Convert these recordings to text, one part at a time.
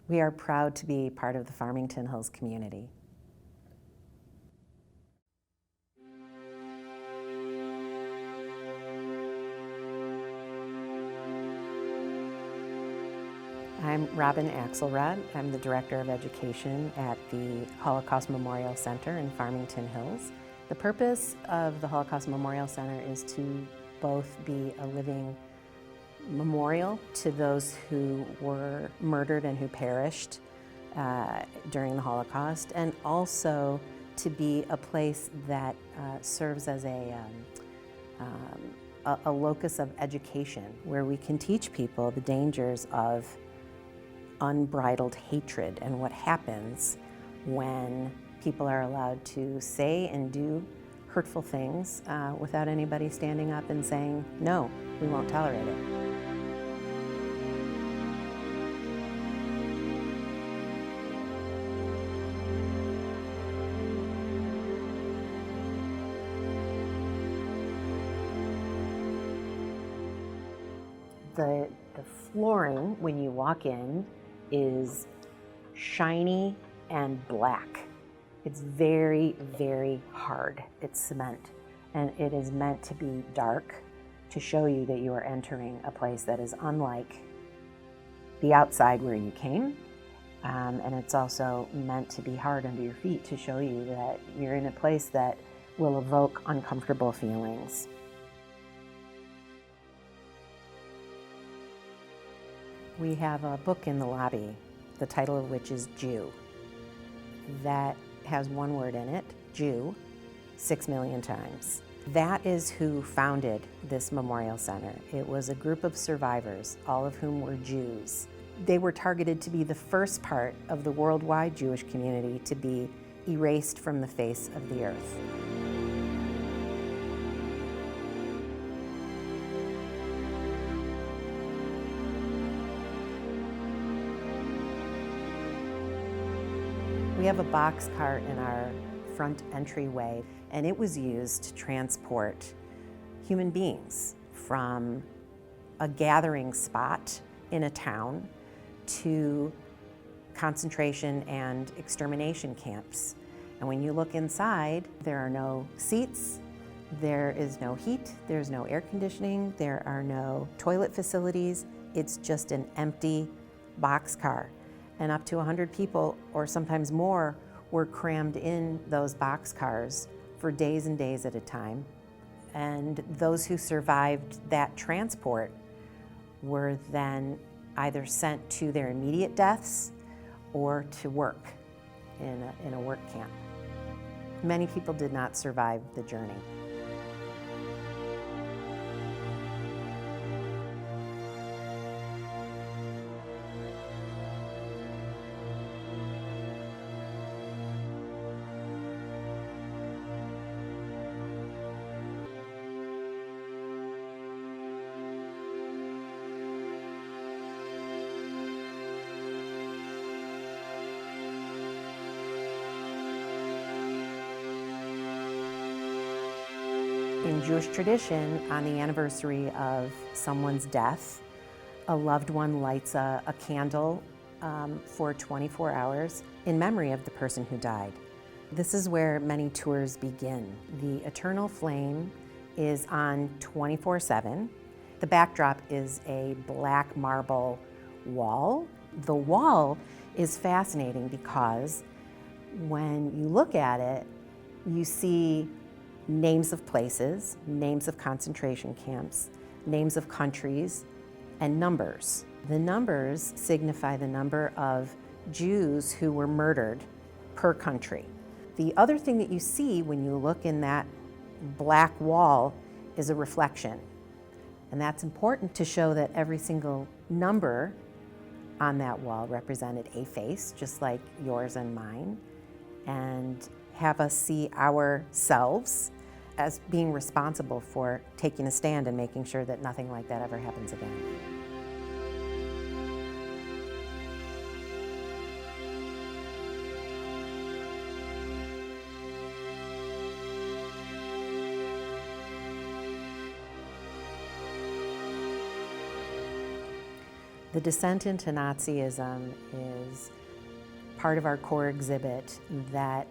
We are proud to be part of the Farmington Hills community. I'm Robin Axelrod. I'm the Director of Education at the Holocaust Memorial Center in Farmington Hills. The purpose of the Holocaust Memorial Center is to both be a living memorial to those who were murdered and who perished during the Holocaust, and also to be a place that serves as a locus of education where we can teach people the dangers of unbridled hatred and what happens when people are allowed to say and do hurtful things without anybody standing up and saying, no, we won't tolerate it. The flooring, when you walk in, is shiny and black. It's very, very hard. It's cement, and it is meant to be dark to show you that you are entering a place that is unlike the outside where you came, and it's also meant to be hard under your feet to show you that you're in a place that will evoke uncomfortable feelings. We have a book in the lobby, the title of which is Jew. That has one word in it, Jew, 6 million times. That is who founded this memorial center. It was a group of survivors, all of whom were Jews. They were targeted to be the first part of the worldwide Jewish community to be erased from the face of the earth. We have a boxcar in our front entryway, and it was used to transport human beings from a gathering spot in a town to concentration and extermination camps. And when you look inside, there are no seats, there is no heat, there's no air conditioning, there are no toilet facilities. It's just an empty boxcar. And up to 100 people, or sometimes more, were crammed in those boxcars for days and days at a time. And those who survived that transport were then either sent to their immediate deaths or to work in a work camp. Many people did not survive the journey. In Jewish tradition, on the anniversary of someone's death, a loved one lights a candle for 24 hours in memory of the person who died. This is where many tours begin. The eternal flame is on 24/7. The backdrop is a black marble wall. The wall is fascinating because when you look at it, you see names of places, names of concentration camps, names of countries, and numbers. The numbers signify the number of Jews who were murdered per country. The other thing that you see when you look in that black wall is a reflection. And that's important to show that every single number on that wall represented a face, just like yours and mine, and have us see ourselves as being responsible for taking a stand and making sure that nothing like that ever happens again. The descent into Nazism is part of our core exhibit that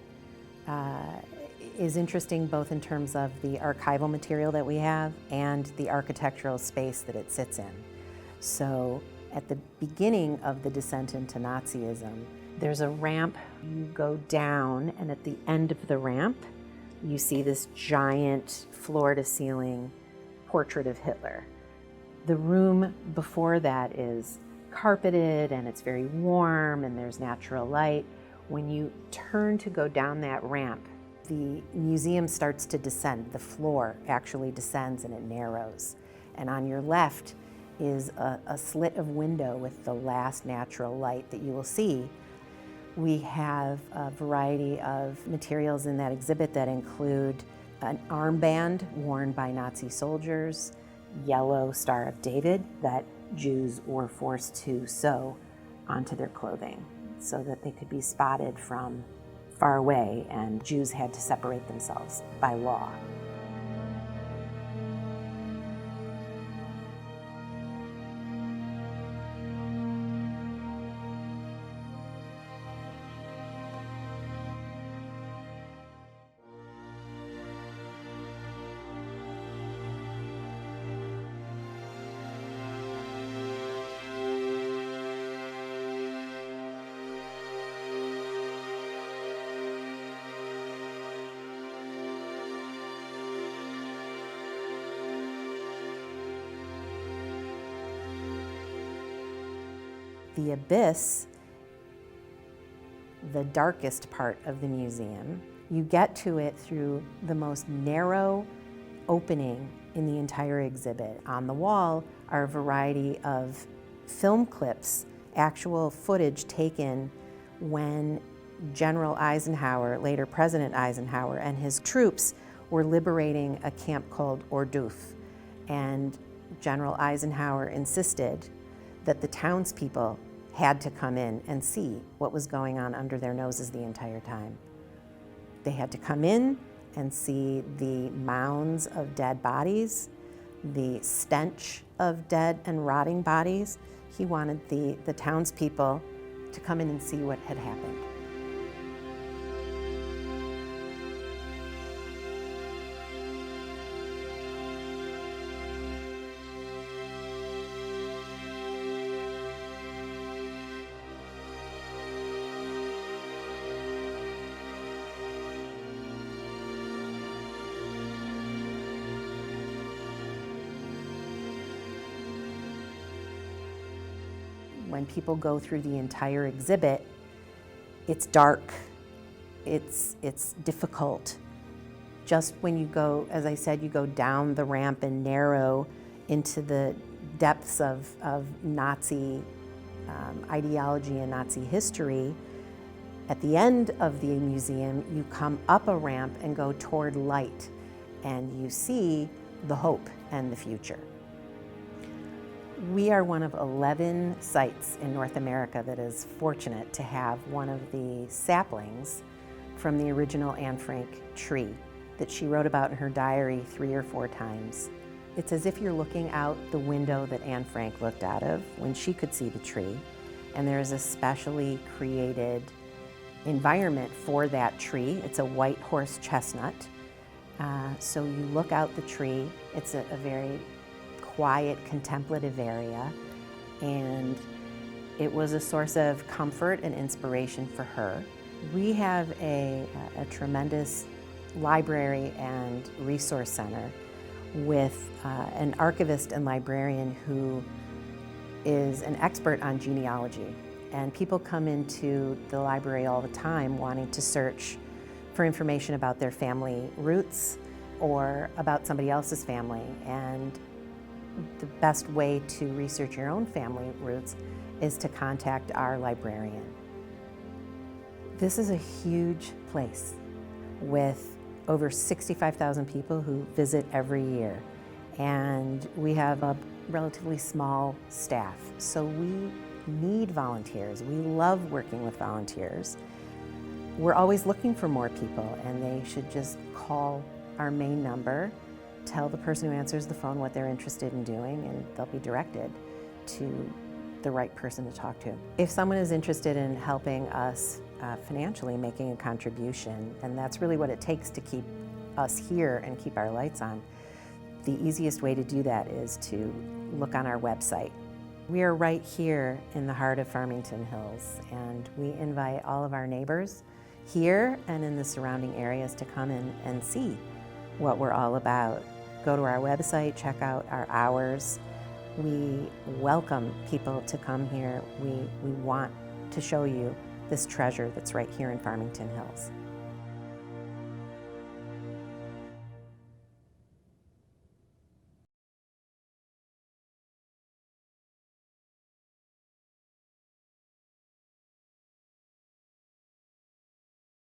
is interesting both in terms of the archival material that we have and the architectural space that it sits in. So at the beginning of the descent into Nazism, there's a ramp. You go down, and at the end of the ramp, you see this giant floor-to-ceiling portrait of Hitler. The room before that is carpeted, and it's very warm, and there's natural light. When you turn to go down that ramp, the museum starts to descend. The floor actually descends and it narrows. And on your left is a slit of window with the last natural light that you will see. We have a variety of materials in that exhibit that include an armband worn by Nazi soldiers, yellow Star of David that Jews were forced to sew onto their clothing so that they could be spotted from far away, and Jews had to separate themselves by law. The abyss, the darkest part of the museum, you get to it through the most narrow opening in the entire exhibit. On the wall are a variety of film clips, actual footage taken when General Eisenhower, later President Eisenhower, and his troops were liberating a camp called Orduf. And General Eisenhower insisted that the townspeople had to come in and see what was going on under their noses the entire time. They had to come in and see the mounds of dead bodies, the stench of dead and rotting bodies. He wanted the townspeople to come in and see what had happened. When people go through the entire exhibit, it's dark, it's difficult. Just when you go, as I said, you go down the ramp and narrow into the depths of Nazi ideology and Nazi history, at the end of the museum, you come up a ramp and go toward light, and you see the hope and the future. We are one of 11 sites in North America that is fortunate to have one of the saplings from the original Anne Frank tree that she wrote about in her diary 3 or 4 times. It's as if you're looking out the window that Anne Frank looked out of when she could see the tree, and there is a specially created environment for that tree. It's a white horse chestnut. So you look out the tree. It's a very quiet, contemplative area, and it was a source of comfort and inspiration for her. We have a tremendous library and resource center with an archivist and librarian who is an expert on genealogy, and people come into the library all the time wanting to search for information about their family roots or about somebody else's family, and the best way to research your own family roots is to contact our librarian. This is a huge place with over 65,000 people who visit every year, and we have a relatively small staff, so we need volunteers. We love working with volunteers. We're always looking for more people, and they should just call our main number, tell the person who answers the phone what they're interested in doing, and they'll be directed to the right person to talk to. If someone is interested in helping us financially, making a contribution, and that's really what it takes to keep us here and keep our lights on, the easiest way to do that is to look on our website. We are right here in the heart of Farmington Hills, and we invite all of our neighbors here and in the surrounding areas to come in and see what we're all about. Go to our website, check out our hours. We welcome people to come here. We want to show you this treasure that's right here in Farmington Hills.